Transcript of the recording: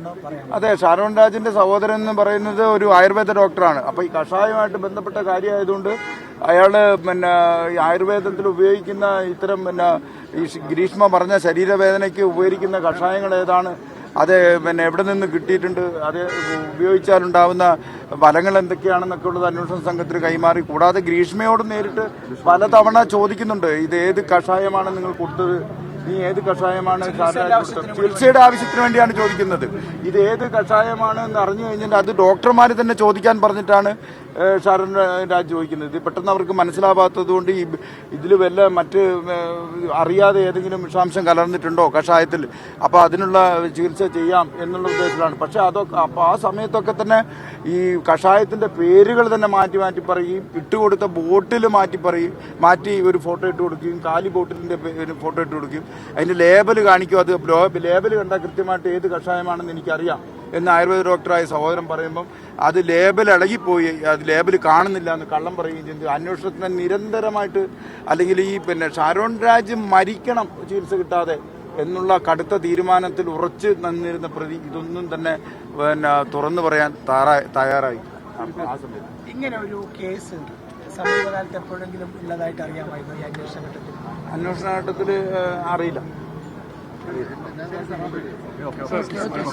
എന്നാണ് പറയാൻ. അതെ, ഷാരോൺ രാജിന്റെ സഹോദരൻ എന്ന് പറയുന്നത് ഒരു ആയുർവേദ ഡോക്ടറാണ്. അപ്പൊ ഈ കഷായമായിട്ട് ബന്ധപ്പെട്ട കാര്യമായതുകൊണ്ട് അയാള് ഈ ആയുർവേദത്തിൽ ഉപയോഗിക്കുന്ന ഇത്തരം ഈ ഗ്രീഷ്മ പറഞ്ഞ ശരീരവേദനയ്ക്ക് ഉപയോഗിക്കുന്ന കഷായങ്ങൾ ഏതാണ്, അത് എവിടെ നിന്ന് കിട്ടിയിട്ടുണ്ട്, അത് ഉപയോഗിച്ചാലുണ്ടാവുന്ന ഫലങ്ങൾ എന്തൊക്കെയാണെന്നൊക്കെ ഉള്ളത് അന്വേഷണ സംഘത്തിന് കൈമാറി. കൂടാതെ ഗ്രീഷ്മയോട് നേരിട്ട് പലതവണ ചോദിക്കുന്നുണ്ട്, ഇത് ഏത് കഷായമാണ് നിങ്ങൾ കൊടുത്തത്, നീ ഏത് കഷായമാണ് ചികിത്സയുടെ ആവശ്യത്തിന് വേണ്ടിയാണ് ചോദിക്കുന്നത്, ഇത് ഏത് കഷായമാണ് എന്ന് അറിഞ്ഞു കഴിഞ്ഞാൽ അത് ഡോക്ടർമാർ തന്നെ ചോദിക്കാൻ പറഞ്ഞിട്ടാണ് ഷാരോൺ രാജ് ചോദിക്കുന്നത്. ഇത് പെട്ടെന്ന് അവർക്ക് മനസ്സിലാവാത്തത് കൊണ്ട് ഇതിൽ വല്ല മറ്റ് അറിയാതെ ഏതെങ്കിലും വിഷാംശം കലർന്നിട്ടുണ്ടോ കഷായത്തിൽ, അപ്പോൾ അതിനുള്ള ചികിത്സ ചെയ്യാം എന്നുള്ള ഉദ്ദേശത്തിലാണ്. പക്ഷെ അതൊക്കെ അപ്പോൾ ആ സമയത്തൊക്കെ തന്നെ ഈ കഷായത്തിന്റെ പേരുകൾ തന്നെ മാറ്റി മാറ്റി പറയുകയും ഇട്ടുകൊടുത്ത ബോട്ടിൽ മാറ്റി ഒരു ഫോട്ടോ ഇട്ട് കൊടുക്കുകയും കാലി ബോട്ടിലിന്റെ ഫോട്ടോ ഇട്ട് കൊടുക്കുകയും അതിന്റെ ലേബൽ കാണിക്കും. അത് ലേബൽ കണ്ടാൽ കൃത്യമായിട്ട് ഏത് കഷായമാണെന്ന് എനിക്കറിയാം എന്ന് ആയുർവേദ ഡോക്ടറായ സഹോദരൻ പറയുമ്പം അത് ലേബൽ ഇളകിപ്പോയി, അത് ലേബൽ കാണുന്നില്ല എന്ന് കള്ളം പറയുകയും ചെയ്തു. അന്വേഷണത്തിന് നിരന്തരമായിട്ട് അല്ലെങ്കിൽ ഈ ഷാരോൺ രാജ് മരിക്കണം ചികിത്സ കിട്ടാതെ എന്നുള്ള കടുത്ത തീരുമാനത്തിൽ ഉറച്ചു നിന്നിരുന്ന പ്രതി ഇതൊന്നും തന്നെ തുറന്നു പറയാൻ തയ്യാറായി. ആ സമയത്ത് ഇങ്ങനെ ഒരു കേസ് സമീപകാലത്ത് എപ്പോഴെങ്കിലും ഉള്ളതായിട്ട് അറിയാമായിരുന്നു ഈ അന്വേഷണ ഘട്ടത്തിൽ? അറിയില്ല.